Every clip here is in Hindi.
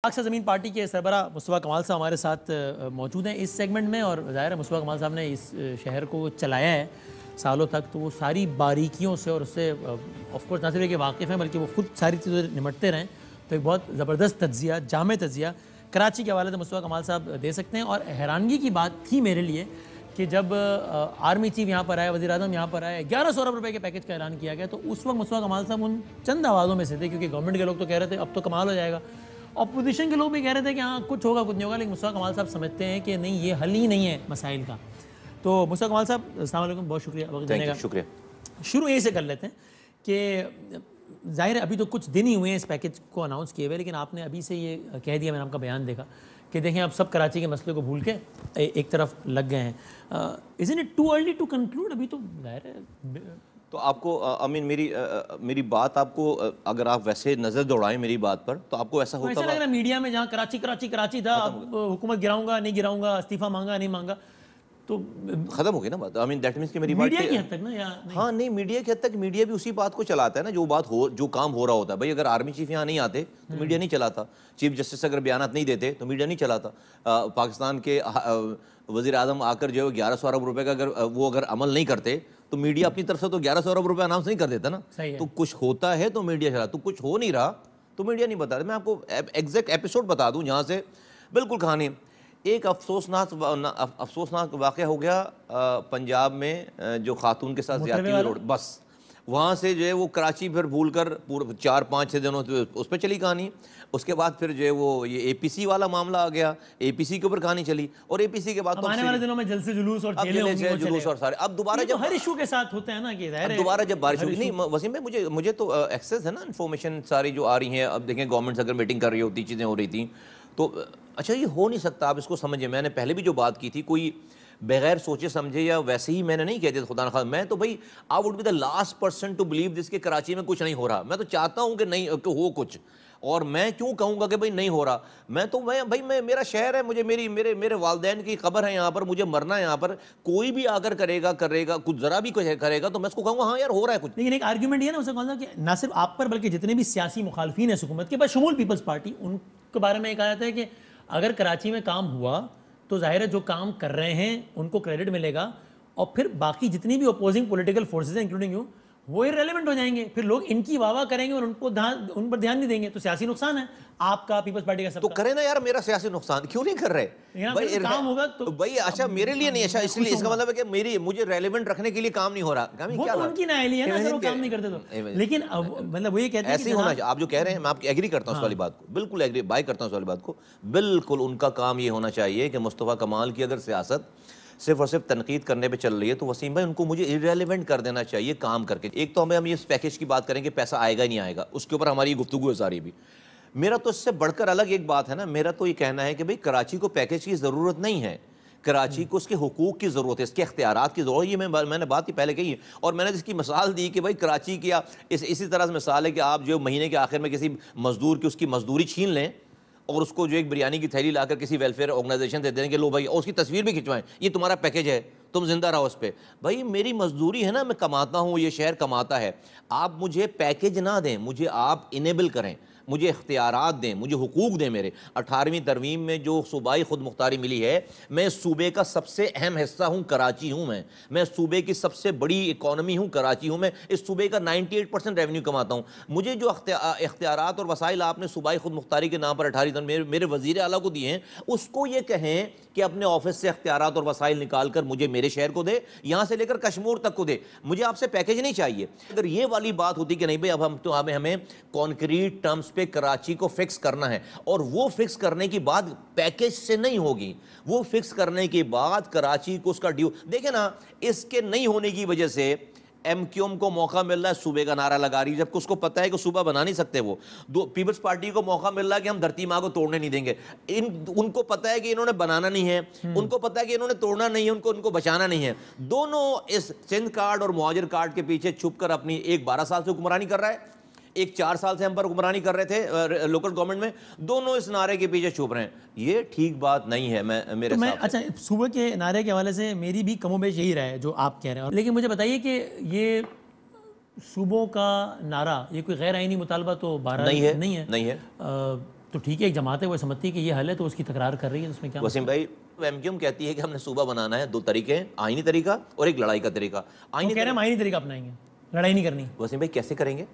पाक ज़मीन पार्टी के सरबरा मुस्तफ़ा कमाल साहब हमारे साथ मौजूद हैं इस सेगमेंट में, और ज़ाहिर है मुस्तफ़ा कमाल साहब ने इस शहर को चलाया है सालों तक, तो वो सारी बारीकियों से और उससे ऑफ कोर्स ना सिर्फ कि वाकिफ़ हैं बल्कि वो खुद सारी चीज़ें निमटते रहें। तो एक बहुत ज़बरदस्त तज्ज़िया, जामे तज्ज़िया कराची के हवाले से मुस्तफ़ा कमाल साहब दे सकते हैं। और हैरानगी की बात थी मेरे लिए कि जब आर्मी चीफ यहाँ पर आए, वज़ीर आज़म यहाँ पर आए, 1100 अरब रुपए के पैकेज का ऐलान किया गया, तो उस वक्त मुस्तफ़ा कमाल साहब उन चंद आवाज़ों में से थे, क्योंकि गवर्नमेंट के लोग तो कह रहे थे अब तो कमाल हो जाएगा, अपोजिशन के लोग भी कह रहे थे कि हाँ कुछ होगा कुछ नहीं होगा, लेकिन मुस्तफ़ा कमाल साहब समझते हैं कि नहीं, ये हल ही नहीं है मसाइल का। तो मुस्तफ़ा कमाल साहब अस्सलाम वालेकुम, बहुत शुक्रिया वक्त देने का। शुक्रिया। शुरू यहीं से कर लेते हैं कि ज़ाहिर है अभी तो कुछ दिन ही हुए हैं इस पैकेज को अनाउंस किए हुए, लेकिन आपने अभी से ये कह दिया, मैंने आपका बयान देखा कि देखें अब सब कराची के मसले को भूल के एक तरफ लग गए हैं। Isn't it too early to conclude? अभी तो ज़ाहिर है तो आपको अमीन मेरी बात आपको अगर आप वैसे नज़र दौड़ाएं मेरी बात पर, तो आपको ऐसा होता ऐसा लग रहा है मीडिया में जहाँ कराची कराची कराची था, अब हुकूमत गिराऊंगा नहीं गिराऊंगा, इस्तीफा मांगा नहीं मांगा, तो खत्म हो गई ना बात। आई मीन दैट मींस कि मेरी बात मीडिया की हद तक ना, या नहीं? हाँ नहीं, मीडिया की हद तक मीडिया भी उसी बात को चलाता है ना जो काम हो रहा होता है। भाई अगर आर्मी चीफ यहाँ नहीं आते तो मीडिया नहीं चलाता, चीफ जस्टिस अगर बयानात नहीं देते तो मीडिया नहीं चलाता, पाकिस्तान के वज़ीर आज़म आकर जो 1100 अरब रुपए का अगर अमल नहीं करते तो मीडिया अपनी तरफ से तो 1100 अरब रुपए अनाउंस नहीं कर देता ना। तो कुछ होता है तो मीडिया चला, तो कुछ हो नहीं रहा तो मीडिया नहीं बता। मैं आपको एग्जैक्ट एपिसोड बता दूं जहाँ से बिल्कुल कहानी। एक अफसोसनाक वाक़या हो गया पंजाब में, जो खातून के साथ ज़्यादती हुई रोड, बस वहाँ से जो है वो कराची फिर भूल कर पूरे 4-5-6 दिनों उस पर चली कहानी। उसके बाद फिर जो है वो ये एपीसी वाला मामला आ गया, एपीसी के ऊपर कहानी चली, और एपीसी के बाद आने वाले दिनों में जलसे जुलूस और जेलें होंगी, जुलूस और सारे अब दोबारा जब हर इशू के साथ होते हैं ना कि दोबारा जब बारिश होगी। नहीं वसीम भाई, मुझे तो एक्सेस है ना इन्फॉर्मेशन सारी जो आ रही है। अब देखें गवर्नमेंट अगर मीटिंग कर रही होती, चीज़ें हो रही थी तो अच्छा ये हो नहीं सकता, आप इसको समझिए। मैंने पहले भी जो बात की थी, कोई बगैर सोचे समझे या वैसे ही मैंने नहीं कहते खुदा न खास्ता, मैं तो भाई I would be the last person to believe this कि कराची में कुछ नहीं हो रहा। मैं तो चाहता हूं कि नहीं कि हो कुछ, और मैं क्यों कहूंगा कि भाई नहीं हो रहा। मैं मेरा शहर है, मुझे मेरे वालदैन की खबर है यहाँ पर, मुझे मरना है यहाँ पर। कोई भी आकर करेगा कुछ ज़रा भी कुछ करेगा तो मैं उसको कहूँगा हाँ यार हो रहा है कुछ। लेकिन एक आर्ग्यूमेंट ये ना उसे कहूँगा कि ना सिर्फ आप पर बल्कि जितने भी सियासी मुखालफिन है हुकूमत के, बशमूल पीपल्स पार्टी, उनके बारे में एक कहा जाता है कि अगर कराची में काम हुआ तो जाहिर है जो काम कर रहे हैं उनको क्रेडिट मिलेगा, और फिर बाकी जितनी भी अपोजिंग पॉलिटिकल फोर्सेज हैं इंक्लूडिंग यू, वो इररिलेवेंट हो जाएंगे। फिर लोग इनकी वाह करेंगे और उन पर ध्यान नहीं देंगे, तो सियासी नुकसान है आपका, पीपल्स पार्टी का। सब तो करे ना यार, मेरा सियासी नुकसान क्यों नहीं कर रहे भाई? काम होगा तो भाई अच्छा मेरे लिए नहीं, अच्छा इसलिए इसका मतलब है कि मुझे रेलेवेंट रखने के लिए काम नहीं हो रहा। वो तो उनकी नाअहली है ना अगर वो काम नहीं करते तो। लेकिन मतलब वो ये कहते हैं ऐसे ही होना चाहिए। आप जो कह रहे हैं मैं आपकी एग्री करता हूँ उस वाली बात को, बिल्कुल एग्री बाय करता हूँ उस वाली बात को। बिल्कुल उनका काम ये होना चाहिए कि मुस्तफ़ा कमाल की अगर सियासत सिर्फ और सिर्फ तनकीद करने पे चल रही है तो वसीम भाई उनको मुझे इररिलेवेंट कर देना चाहिए काम करके। एक तो हम ये पैकेज की बात करेंगे, पैसा आएगा ही नहीं आएगा, उसके ऊपर हमारी गुफ्तगू है सारी भी। मेरा तो इससे बढ़कर अलग एक बात है ना, मेरा तो ये कहना है कि भाई कराची को पैकेज की ज़रूरत नहीं है, कराची को उसके हुकूक की ज़रूरत है, इसके इख्तियारात की ज़रूरत है। ये मैंने बात ही पहले कही है, और मैंने इसकी मिसाल दी कि भाई कराची की इसी तरह से मिसाल है कि आप जो महीने के आखिर में किसी मजदूर की उसकी मजदूरी छीन लें और उसको जो एक बिरयानी की थैली लाकर किसी वेलफेयर ऑर्गेनाइजेशन दे देंगे, लो भाई, और उसकी तस्वीर भी खिंचवाएं, ये तुम्हारा पैकेज है, तुम जिंदा रहो उस पर। भाई मेरी मजदूरी है ना, मैं कमाता हूँ, ये शहर कमाता है। आप मुझे पैकेज ना दें, मुझे आप इनेबल करें, मुझे इख्तियारात दें, मुझे हुकूक दें मेरे। 18वीं तरमीम में जो सूबाई खुद मुख्तारी मिली है, मैं इस सूबे का सबसे अहम हिस्सा हूँ, कराची हूँ। मैं इस सूबे की सबसे बड़ी इकॉनमी हूँ, कराची हूँ। मैं इस सूबे का 98% रेवेन्यू कमाता हूँ। मुझे जो इख्तियारात और वसाइल आपने सूबाई खुद मुख्तारी के नाम पर 18 तरमीम मेरे वज़ीर आला को दिए हैं, उसको ये कहें कि अपने ऑफिस से इख्तियारात और वसाइल निकाल कर मुझे मेरे शहर को दे, यहाँ से लेकर कश्मीर तक को दे। मुझे आपसे पैकेज नहीं चाहिए। अगर ये वाली बात होती कि नहीं भाई अब हमें कॉन्क्रीट टर्म्स पे कराची को फिक्स करना है, और वो फिक्स करने की बात पैकेज से नहीं होगी, वो फिक्स करने के बाद कराची को उसका ड्यू देखे ना। इसके नहीं होने की वजह से एमक्यूएम को मौका मिल रहा है सूबे का नारा लगा रही है, जबकि उसको पता है कि सूबा बना नहीं सकते वो। पीपल्स पार्टी को मौका मिल रहा है कि हम धरती माँ को तोड़ने नहीं देंगे। उनको पता है कि इन्होंने बनाना नहीं है, उनको पता है कि इन्होंने तोड़ना नहीं है, उनको बचाना नहीं है। दोनों इस सिंध कार्ड और मुहाजिर कार्ड के पीछे छुप कर अपनी एक 12 साल से हुक्मरानी कर रहा है, एक 4 साल से हम पर हुक्मरानी कर रहे थे लोकल गवर्नमेंट में। दोनों इस नारे के पीछे छुप रहे हैं, ये ठीक बात नहीं है। मेरे तो मैं अच्छा सूबे के नारे के हवाले से मेरी भी कमोबेश यही रहा है जो आप कह रहे हैं, लेकिन मुझे बताइए कि ये सूबों का नारा, ये कोई गैर आईनी मुतालबा तो नहीं है। तो ठीक है, एक जमात है वो समझती है कि ये हल है तो उसकी तकरार कर रही है, उसमें क्या वसीम भाई, एमक्यूएम कहती है कि हमने सूबा बनाना है, दो तरीके हैं, आईनी तरीका और एक लड़ाई का तरीका। आईनी कह रहे हैं आईनी तरीका अपनाएंगे, लड़ाई नहीं करनी। वसीम भाई कैसे करेंगे?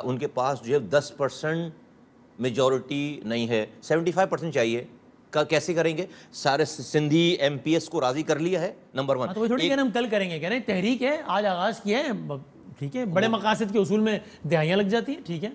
उनके पास जो है 10% मेजॉरिटी नहीं है, 75% चाहिए। कैसे करेंगे? सारे सिंधी एमपीएस को राजी कर लिया है, नंबर 1। तो वही थोड़ी कह रहे हम कल करेंगे, कह रहे हैं तहरीक है, आज आगाज किया है, ठीक है, बड़े मकासद के उसूल में दिहाइयाँ लग जाती हैं, ठीक है।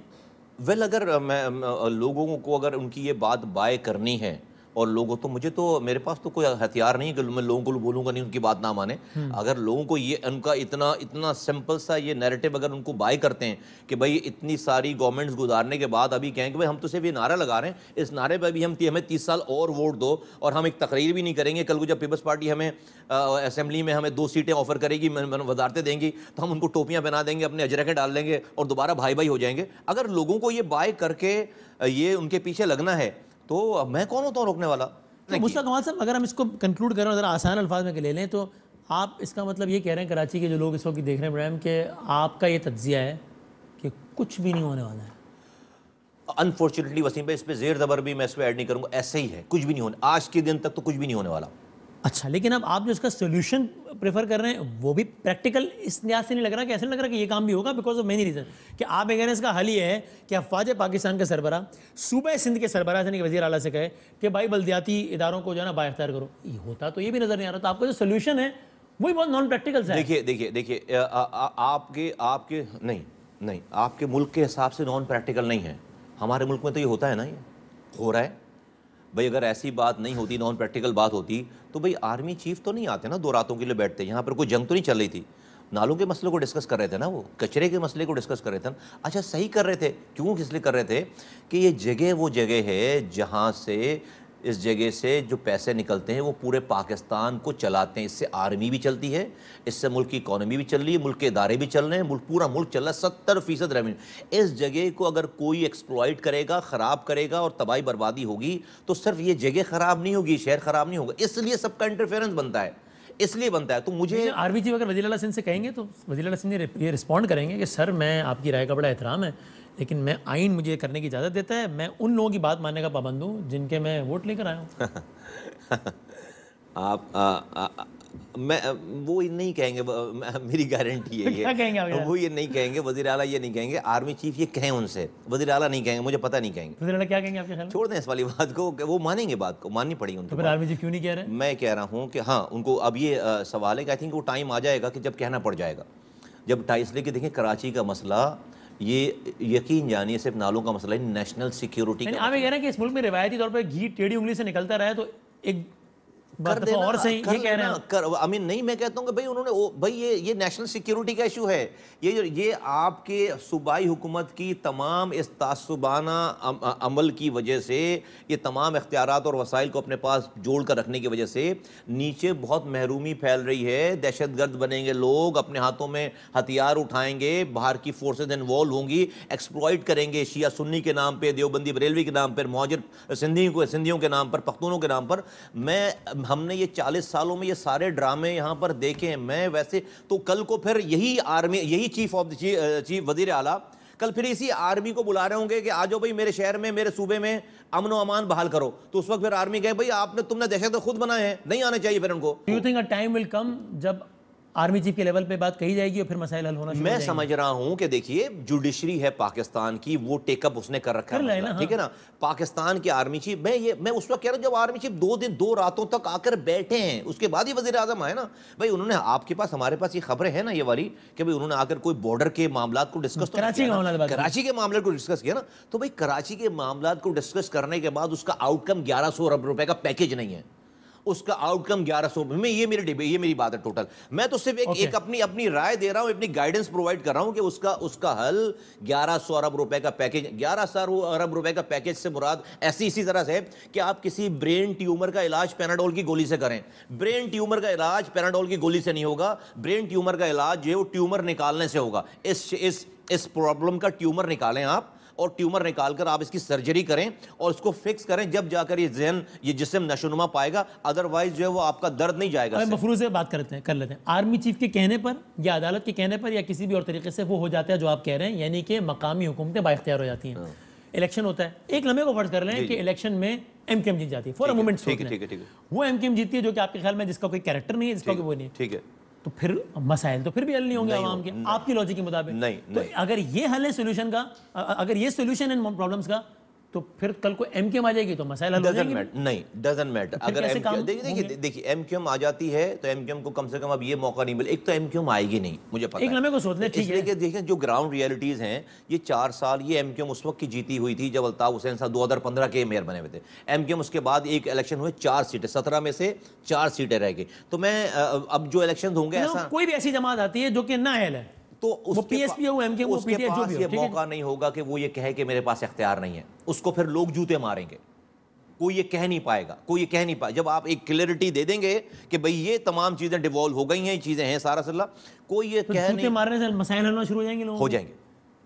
वेल अगर मैं लोगों को अगर उनकी ये बात बाय करनी है और लोगों तो मुझे तो मेरे पास तो कोई हथियार नहीं है कि मैं लोगों को बोलूँगा नहीं उनकी बात ना माने। अगर लोगों को ये उनका इतना इतना सिंपल सा ये नैरेटिव अगर उनको बाय करते हैं कि भाई इतनी सारी गवर्नमेंट्स गुजारने के बाद अभी कहें कि भाई हम तो सिर्फ ये नारा लगा रहे हैं, इस नारे पर भी हमें 30 साल और वोट दो और हम एक तकरीर भी नहीं करेंगे, कल को जब पीपल्स पार्टी हमें असेंबली में हमें 2 सीटें ऑफर करेगी, वजारतें देंगी, तो हम उनको टोपियाँ पहना देंगे, अपने अजरकें डाल देंगे और दोबारा भाई भाई हो जाएंगे। अगर लोगों को ये बाय करके ये उनके पीछे लगना है तो मैं कौन होता हूँ रोकने वाला? तो मुस्तफा कमाल साहब, अगर हम इसको कंक्लूड करें, ज़रा आसान अल्फाज में ले लें, तो आप इसका मतलब ये कह रहे हैं कराची के जो लोग इस वक्त देख रहे हैं मैडम, कि आपका ये तज्जिया है कि कुछ भी नहीं होने वाला है? अनफॉर्चुनेटली वसीम भाई, इस पर जेर ज़बर भी मैं इस पर ऐड नहीं करूँगा, ऐसे ही है, कुछ भी नहीं होने, आज के दिन तक तो कुछ भी नहीं होने वाला। अच्छा, लेकिन अब आप जो इसका सोल्यूशन प्रेफर कर रहे हैं वो भी प्रैक्टिकल इस लिहाज से नहीं लग रहा, कि ऐसे नहीं लग रहा कि ये काम भी होगा, बिकॉज ऑफ मेनी रीज़न, कि आप कह रहे हैं इसका हल ये है कि अफवाज पाकिस्तान के सरबरा सूबे सिंध के सरबरा यानी कि वज़ीर आला से कहे कि भाई बल्दियाती इदारों को जो है ना बाइख्तियार करो। ये होता तो ये भी नज़र नहीं आ रहा, तो आपका जो सोल्यूशन है वही बहुत नॉन प्रैक्टिकल है। देखिए आपके नहीं आपके मुल्क के हिसाब से नॉन प्रैक्टिकल नहीं है, हमारे मुल्क में तो ये होता है ना, ये हो रहा है भाई। अगर ऐसी बात नहीं होती, नॉन प्रैक्टिकल बात होती, तो भाई आर्मी चीफ तो नहीं आते ना 2 रातों के लिए बैठते, यहाँ पर कोई जंग तो नहीं चल रही थी, नालों के मसले को डिस्कस कर रहे थे ना, वो कचरे के मसले को डिस्कस कर रहे थे ना। अच्छा, सही कर रहे थे, क्यों किस लिए कर रहे थे कि ये जगह वो जगह है जहाँ से इस जगह से जो पैसे निकलते हैं वो पूरे पाकिस्तान को चलाते हैं, इससे आर्मी भी चलती है, इससे मुल्क की इकॉनमी भी चल रही है, मुल्क के इदारे भी चल रहे हैं, पूरा मुल्क चल रहा है, 70% रेवेन्यू। इस जगह को अगर कोई एक्सप्लॉइट करेगा, ख़राब करेगा और तबाही बर्बादी होगी, तो सिर्फ ये जगह ख़राब नहीं होगी, शहर ख़राब नहीं होगा, इसलिए सबका इंटरफेरेंस बनता है, इसलिए बनता है। तो मुझे आर्मी चीफ अगर वज़ीर आला सिंध से कहेंगे तो वज़ीर आला सिंध ये रिस्पॉन्ड करेंगे कि सर मैं आपकी राय का बड़ा एहतराम है, लेकिन मैं आइन मुझे करने की इजाज़त देता है, मैं उन लोगों की बात मानने का पाबंद हूँ जिनके मैं वोट लेकर आया हूँ। मैं वो नहीं कहेंगे, मेरी गारंटी है क्या कहेंगे आप? वो ये नहीं कहेंगे, वज़ीर आला ये नहीं कहेंगे, आर्मी चीफ ये कहें उनसे, वज़ीर आला नहीं कहेंगे, मुझे पता नहीं कहेंगे। वज़ीर आला क्या कहेंगे आपके ख्याल में? छोड़ दें इस वाली बात को, वो मानेंगे, बात को माननी पड़ेगी उनको। तो फिर आर्मी चीफ क्यों नहीं कह रहे? मैं कह रहा हूँ कि हाँ, उनको अब ये सवाल है कि आई थिंक वो टाइम आ जाएगा कि जब कहना पड़ जाएगा, जब इसलिए कि देखें कराची का मसला ये यकीन जानिए सिर्फ नालों का मसला है, नेशनल सिक्योरिटी का। आप ये कह रहे हैं कि इस मुल्क में रिवायती तौर पर घी टेढ़ी उंगली से निकलता रहा है, तो एक कर देना, और सही ये कह रहे हैं आई मीन नहीं, मैं कहता हूँ कि भाई उन्होंने भाई ये नेशनल सिक्योरिटी का इशू है, ये आपके सूबाई हुकूमत की तमाम इस तासुबाना अमल की वजह से, ये तमाम इख्तियारात और वसाइल को अपने पास जोड़ कर रखने की वजह से नीचे बहुत महरूमी फैल रही है, दहशतगर्द बनेंगे लोग, अपने हाथों में हथियार उठाएंगे, बाहर की फोर्सेज इन्वॉल्व होंगी, एक्सप्लॉइट करेंगे शिया सुन्नी के नाम पर, देवबंदी बरेलवी के नाम पर, मुहाजिर सिंधियों के नाम पर, पख्तूनों के नाम पर। हमने ये 40 सालों में ये सारे ड्रामे यहाँ पर देखे हैं। मैं वैसे तो कल को फिर यही आर्मी, यही चीफ वजीर आला कल फिर इसी आर्मी को बुला रहे होंगे कि आ जाओ भाई मेरे शहर में, मेरे सूबे में अमन व अमान बहाल करो, तो उस वक्त फिर आर्मी कहे भाई तुमने दहशत खुद बनाए हैं, नहीं आने चाहिए फिर उनको। Do you think a time will come जब आर्मी चीफ के लेवल पे बात कही जाएगी और फिर मसाइल हल होना शुरू हो मैं जाएंगे? समझ रहा हूं कि देखिए जुडिशरी है पाकिस्तान की, वो टेकअप उसने कर रखा है, ठीक है ना। पाकिस्तान के आर्मी चीफ, मैं उस वक्त कह रहा हूं जब आर्मी चीफ 2 रातों तक आकर बैठे हैं, उसके बाद ही वजीर आजम आए ना भाई। उन्होंने आपके पास, हमारे पास ये खबरें हैं ना ये वाली, कि भाई उन्होंने आकर कोई बॉर्डर के मामला को डिस्कस, कराची के मामले को डिस्कस किया ना। तो भाई कराची के मामला को डिस्कस करने के बाद उसका आउटकम 1100 अरब रुपए का पैकेज नहीं है, उसका आउटकम 1100 में। ये मेरी बात है टोटल। मैं तो सिर्फ एक अपनी राय दे रहा हूं, अपनी गाइडेंस प्रोवाइड कर रहा हूं कि उसका हल 1100 अरब रुपए का पैकेज। 1100 अरब रुपए का पैकेज से मुराद इसी तरह से है कि आप किसी ब्रेन ट्यूमर का इलाज पैनाडोल की गोली से करें। ब्रेन ट्यूमर का इलाज पैनाडोल की गोली से नहीं होगा, ब्रेन ट्यूमर का इलाज जो है वो ट्यूमर निकालने से होगा। इस प्रॉब्लम का ट्यूमर निकालें आप, और ट्यूमर निकालकर आप इसकी सर्जरी करें और इसको फिक्स करें, जब जाकर ये जिस्म नशोनुमा पाएगा, अदरवाइज जो है वो आपका दर्द नहीं जाएगा। मफरूज से बात कर लेते हैं। आर्मी चीफ के कहने पर या अदालत के कहने पर या किसी भी और तरीके से वो हो जाता है जो आप कह रहे हैं, यानी कि मकामी हुकूमतें बाइख्तियार हो जाती हैं। इलेक्शन होता है, एक लम्हे को फर्ज कर लें कि इलेक्शन में एमकेएम जीत जाती है, फॉर अ मोमेंट सोच लें, ठीक है वो एमकेएम जीतती है जो कि आपके ख्याल में जिसका कोई कैरेक्टर नहीं है, जिसका कोई वो नहीं है, ठीक है, तो फिर मसाइल तो फिर भी हल नहीं होंगे आवाम के आपकी लॉजिक के मुताबिक। नहीं, तो अगर ये हल है सोल्यूशन का, अगर ये सोल्यूशन है प्रॉब्लम्स का, तो फिर कल को एमकेएम आ जाएगी तो मसाइल हल हो जाएंगे। नहीं, डजंट मैटर। अगर देखिए एमकेएम आ जाती है तो एमकेएम को कम से कम अब ये मौका नहीं मिले, एक तो एमकेएम आएगी नहीं, मुझे पता एक लम्हे को सोच लें, ठीक है। इसलिए देखिए जो ग्राउंड रियलिटीज हैं, ये 4 साल ये एमकेएम उस वक्त की जीती हुई थी जब अल्ताफ हुसैन साहब 2015 के मेयर बने हुए थे। एमकेएम उसके बाद एक इलेक्शन हुए 4 सीटें, 17 में से 4 सीटें रह गई। तो मैं अब जो इलेक्शन होंगे ऐसा कोई भी ऐसी जमात आती है जो कि ना है तो उसके पास ये मौका नहीं होगा कि वो ये कहे कि मेरे पास इख्तियार नहीं है, उसको फिर लोग जूते मारेंगे, कोई ये कह नहीं पाएगा, कोई ये कह नहीं पाएगा। जब आप एक क्लैरिटी दे देंगे कि भाई ये तमाम चीजें डिवॉल्व हो गई हैं, ये चीजें हैं सारा सल्ला, कोई ये तो कह नहीं मारने से मसाइल हल शुरू हो जाएंगे, लोगों हो जाएंगे,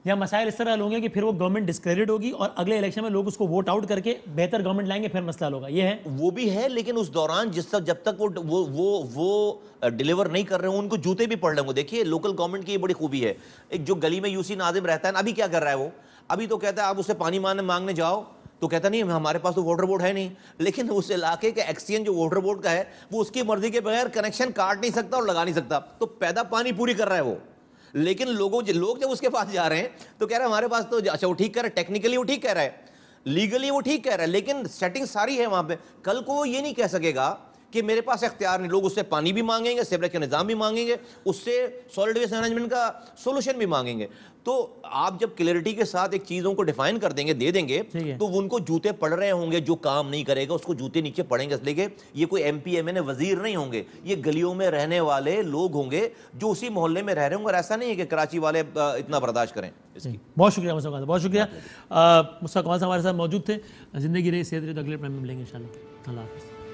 या मसाइल इस तरह हल होंगे कि फिर वो गवर्नमेंट डिस्क्रेडिट होगी और अगले इलेक्शन में लोग उसको वोट आउट करके बेहतर गवर्नमेंट लाएंगे, फिर मसला होगा। ये है, वो भी है, लेकिन उस दौरान जब तक वो डिलीवर नहीं कर रहे हो उनको जूते भी पड़ लेंगे। देखिए लोकल गवर्नमेंट की ये बड़ी खूबी है, एक जो गली में यूसी नाजिम रहता है ना, अभी क्या कर रहा है वो, अभी तो कहता है आप उससे पानी मांगने जाओ तो कहता नहीं हमारे पास तो वाटर बोर्ड है नहीं, लेकिन उस इलाके का एक्सचेंज जो वाटर बोर्ड का है वो उसकी मर्जी के बगैर कनेक्शन काट नहीं सकता और लगा नहीं सकता, तो पैदा पानी पूरी कर रहा है वो। लेकिन लोग जब उसके पास जा रहे हैं तो कह रहे हैं हमारे पास तो, अच्छा वो ठीक कह रहा है, टेक्निकली वो ठीक कह रहा है, लीगली वो ठीक कह रहा है, लेकिन सेटिंग सारी है वहां पे। कल को वो ये नहीं कह सकेगा कि मेरे पास इख्तियार नहीं, लोग उससे पानी भी मांगेंगे, सीवरेज का निज़ाम भी मांगेंगे, उससे सॉलिड वेस्ट मैनेजमेंट का सोल्यूशन भी मांगेंगे। तो आप जब क्लैरिटी के साथ एक चीज़ों को डिफाइन कर देंगे, दे देंगे, तो उनको जूते पड़ रहे होंगे, जो काम नहीं करेगा उसको जूते नीचे पड़ेंगे, इसलिए ये कोई MP MNA वजीर नहीं होंगे, ये गलियों में रहने वाले लोग होंगे जो उसी मोहल्ले में रह रहे होंगे। और ऐसा नहीं है कि कराची वाले इतना बर्दाश्त करें इसकी। बहुत शुक्रिया मुस्तफा, बहुत शुक्रिया। मुस्तफा कमाल साहब हमारे साथ मौजूद थे। जिंदगी रही, सेहत रही, तो अगले प्रोग्राम में मिलेंगे इंशाल्लाह। अल्लाह हाफ़िज़।